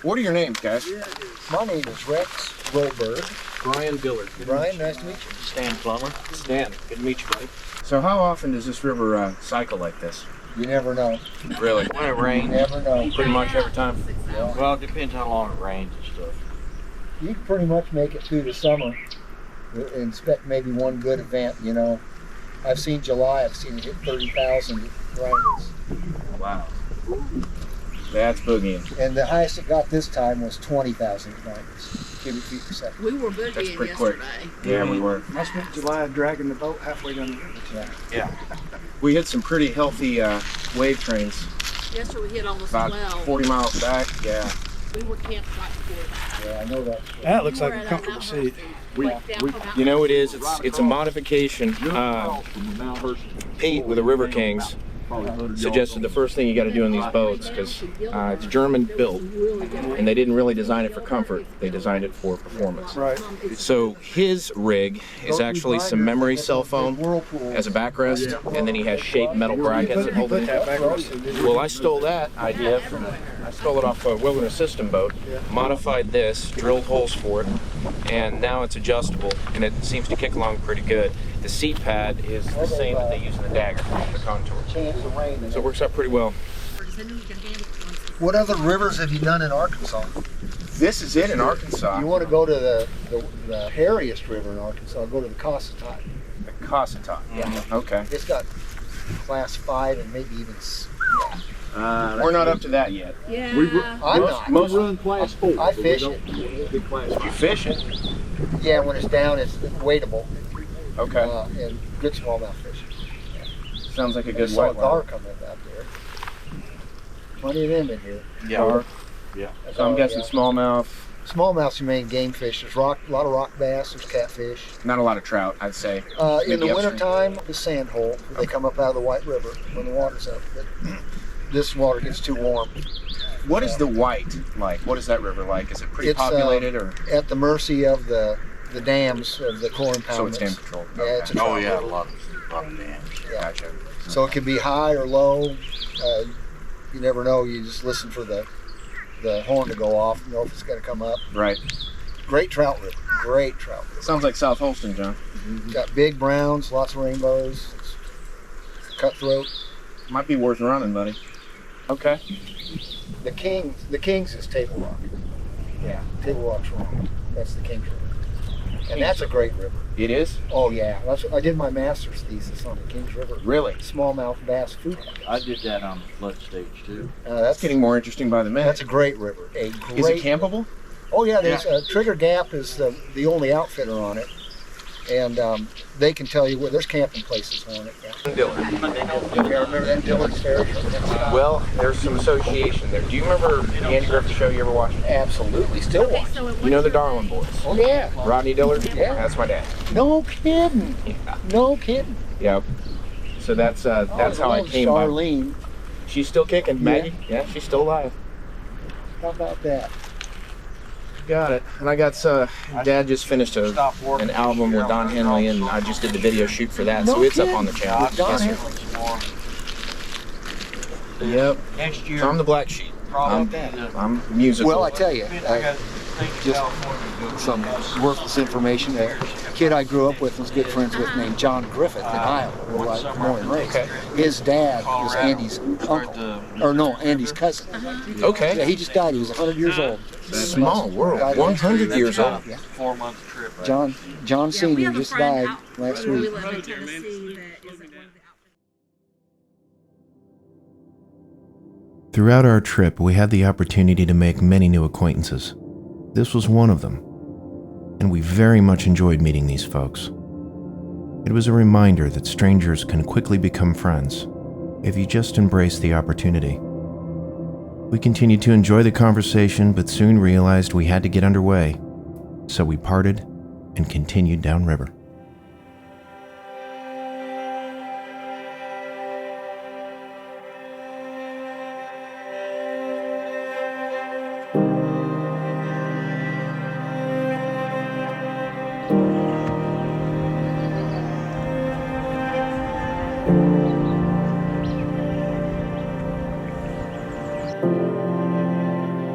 What are your names, guys? My name is Rex Roberg. Brian Dillard. Brian, nice to meet you. Stan Plummer. Stan, good to meet you, buddy. So how often does this river cycle like this? You never know. Really? When it rains, You never know. pretty much every time. Yeah. Well, it depends how long it rains and stuff. You can pretty much make it through the summer and expect maybe one good event, you know. I've seen July, I've seen it hit 30,000 rains. Wow. That's boogieing. And the highest it got this time was 20,000 rains, cubic feet per second. We were That's boogieing pretty quick. yesterday. Yeah, we were. I spent July dragging the boat halfway down the river. Yeah. We hit some pretty healthy wave trains. Yesterday we hit almost About 12. 40 miles back. Yeah. We were camped right before that. Yeah, I know that. That looks We like were a at comfortable Mount seat. Hersey. You know what it is? It's a modification. Pete with the River Kings suggested the first thing you got to do in these boats, because it's German built and they didn't really design it for comfort, they designed it for performance. Right. So his rig is actually some memory cell phone as a backrest, and then he has shaped metal brackets that hold it in. Well, I stole that idea from, I stole it off a Wilderness System boat, modified this, drilled holes for it, and now it's adjustable and it seems to kick along pretty good. The seat pad is the same that they use in the Dagger, the contour. So it works out pretty well. What other rivers have you done in Arkansas? This is it in Arkansas. You want to go to the hairiest river in Arkansas, go to the Cossatot. The Cossatot. Yeah. Okay. It's got class 5 and maybe even, We're not up to that yet. Yeah. I'm not. Most run class 4. I fish it. Big class you fish it. Yeah, when it's down, it's weightable. Okay. And good smallmouth fishing. Sounds like a I good saw a white gar one. come up out there. Plenty of them in here. Yeah. Yeah. So I'm guessing smallmouth. Smallmouth's your main game fish. There's a lot of rock bass. There's catfish. Not a lot of trout, I'd say. In the Maybe upstream. wintertime, the sand hole. They come up out of the White River when the water's up. But this water gets too warm. What is the White like? What is that river like? Is it pretty It's, populated or? At the mercy of the dams of the chlorine So it's impoundments. dam controlled. Yeah, it's a Oh, trout yeah, a river. lot of dams. Yeah. Gotcha. So it can be high or low. You never know. You just listen for the horn to go off. You know if it's going to come up. Right. Great trout river. Great trout river. Sounds like South Holston, John. Got big browns, lots of rainbows. It's cutthroat. Might be worth running, buddy. Okay. The Kings is Table Rock. Yeah, Table Rock's wrong. That's the Kings River. And that's a great river. It is? Oh yeah, I did my master's thesis on the Kings River. Really? Smallmouth bass food habitat. I did that on the flood stage too. That's Getting more interesting by the minute. That's a great river. A great. Is it campable? Oh yeah, there's Trigger Gap is the only outfitter on it, and they can tell you where there's camping places on it. Yeah. Yeah, remember that Dillard's Ferry? Well, there's some association there. Do you remember the Andy Griffith show you ever watched? Absolutely, still Okay, watch. so it You know was the your Darling day. boys? Oh yeah. Rodney Dillard? Yeah. That's my dad. No kidding. Yeah. No kidding. Yep. So that's how I came by. Charlene. She's still kicking. Maggie? Yeah, she's still alive. How about that? Got it. And I got Dad just finished an album with Don Henley, and I just did the video shoot for that, so No it's up kidding. on the channel. Don Yes, sir. Henley. Yep. Next year, So I'm the black sheep. probably I'm musical. Well, I tell you, just some worthless information. A kid I grew up with was good friends with named John Griffith in Iowa, where I was born and raised. Okay. His dad was Andy's uncle, or no, Andy's cousin. Yeah, Okay. he just died. He was 100 years old. Small world. 100 years old. Yeah. 4-month trip. Right? John Yeah, we Senior have a just friend died out last where we week. live in Tennessee that isn't one of the outfitters. Throughout our trip, we had the opportunity to make many new acquaintances. This was one of them, and we very much enjoyed meeting these folks. It was a reminder that strangers can quickly become friends if you just embrace the opportunity. We continued to enjoy the conversation, but soon realized we had to get underway, so we parted and continued downriver.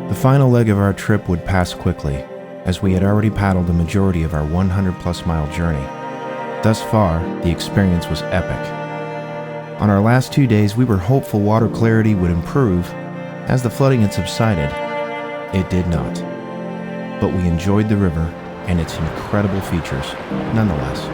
The final leg of our trip would pass quickly, as we had already paddled the majority of our 100-plus mile journey. Thus far, the experience was epic. On our last 2 days, we were hopeful water clarity would improve as the flooding had subsided. It did not. But we enjoyed the river and its incredible features nonetheless.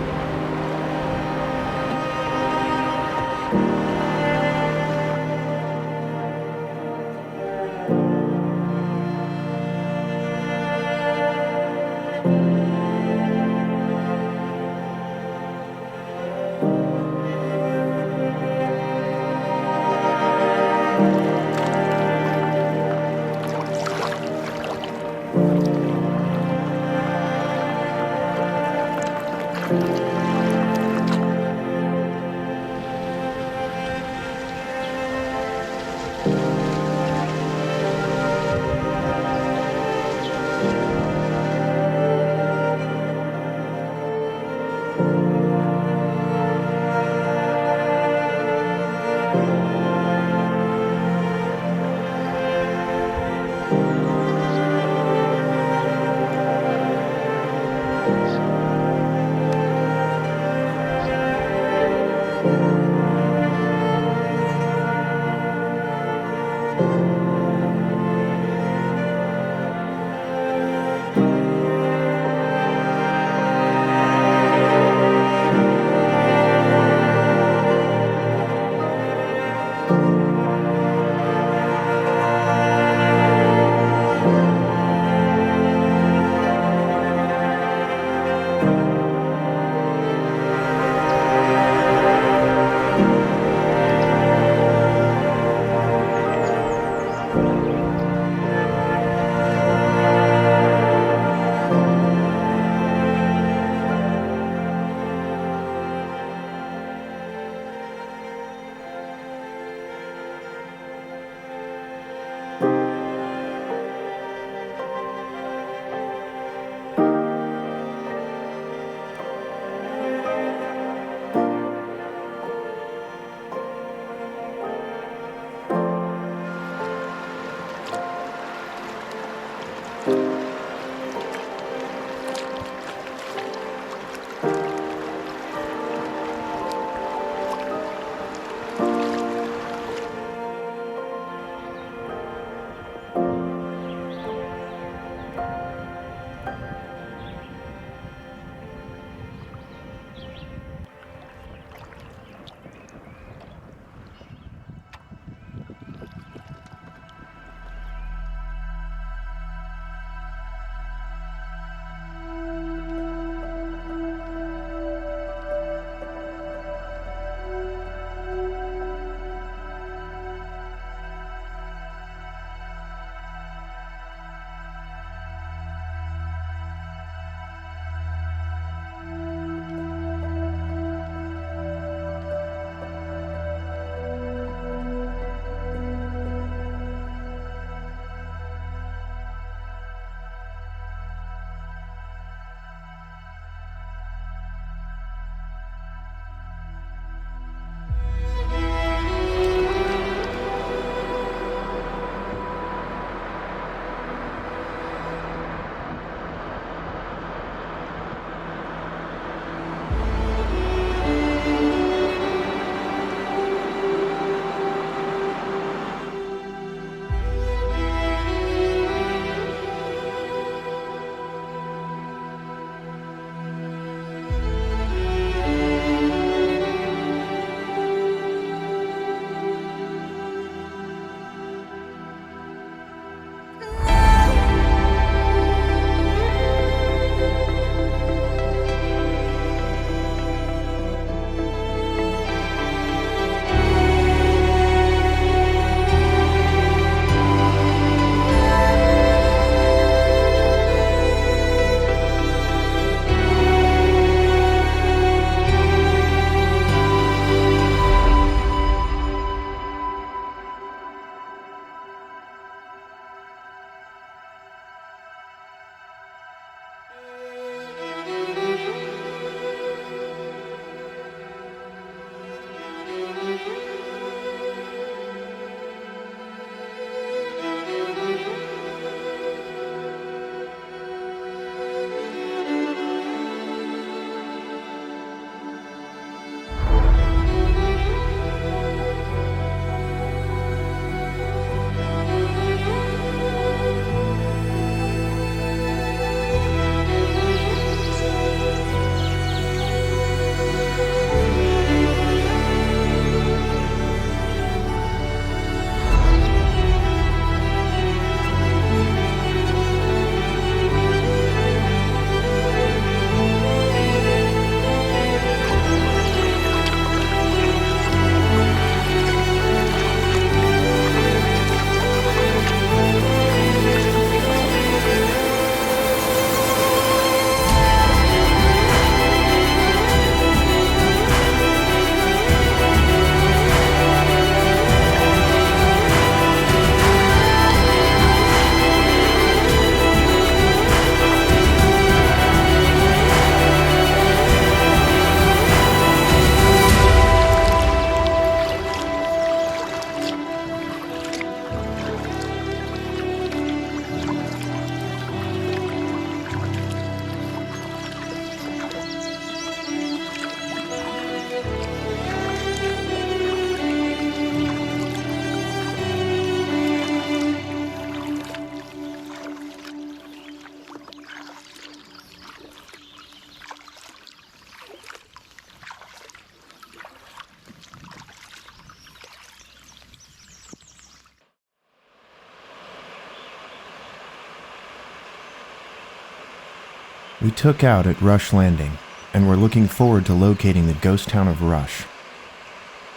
We took out at Rush Landing and were looking forward to locating the ghost town of Rush.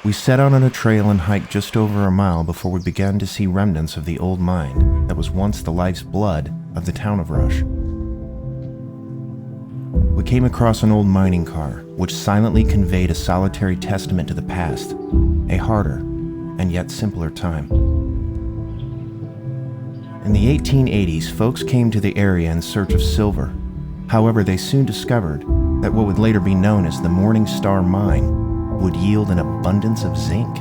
We set out on a trail and hiked just over a mile before we began to see remnants of the old mine that was once the life's blood of the town of Rush. We came across an old mining car, which silently conveyed a solitary testament to the past, a harder and yet simpler time. In the 1880s, folks came to the area in search of silver. However, they soon discovered that what would later be known as the Morning Star Mine would yield an abundance of zinc.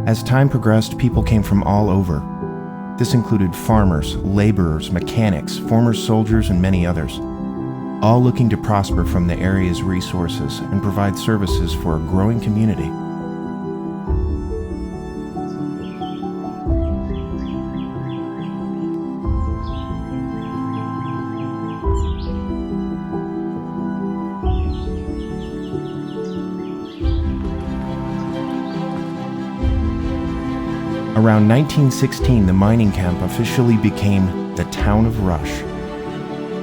As time progressed, people came from all over. This included farmers, laborers, mechanics, former soldiers, and many others, all looking to prosper from the area's resources and provide services for a growing community. Around 1916, the mining camp officially became the town of Rush.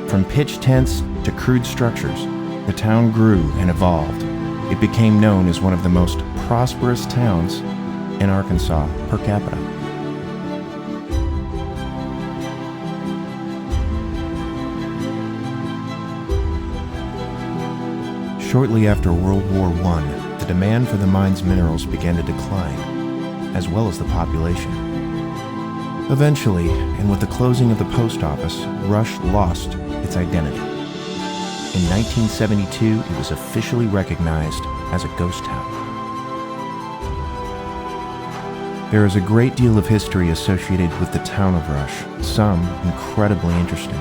From pitch tents to crude structures, the town grew and evolved. It became known as one of the most prosperous towns in Arkansas per capita. Shortly after World War I, the demand for the mine's minerals began to decline, as well as the population. Eventually, and with the closing of the post office, Rush lost its identity. In 1972, it was officially recognized as a ghost town. There is a great deal of history associated with the town of Rush, some incredibly interesting.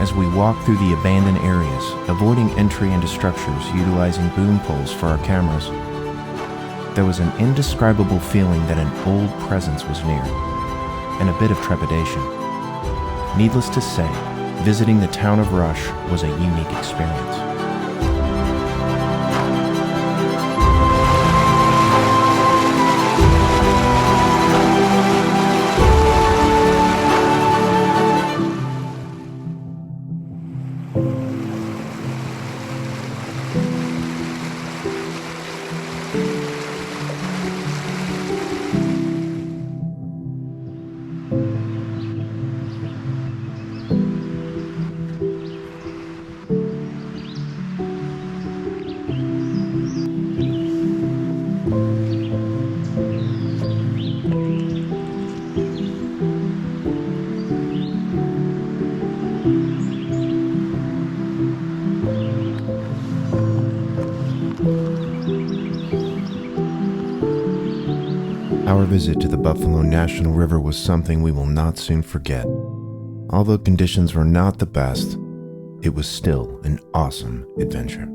As we walked through the abandoned areas, avoiding entry into structures utilizing boom poles for our cameras, there was an indescribable feeling that an old presence was near, and a bit of trepidation. Needless to say, visiting the town of Rush was a unique experience. Our visit to the Buffalo National River was something we will not soon forget. Although conditions were not the best, it was still an awesome adventure.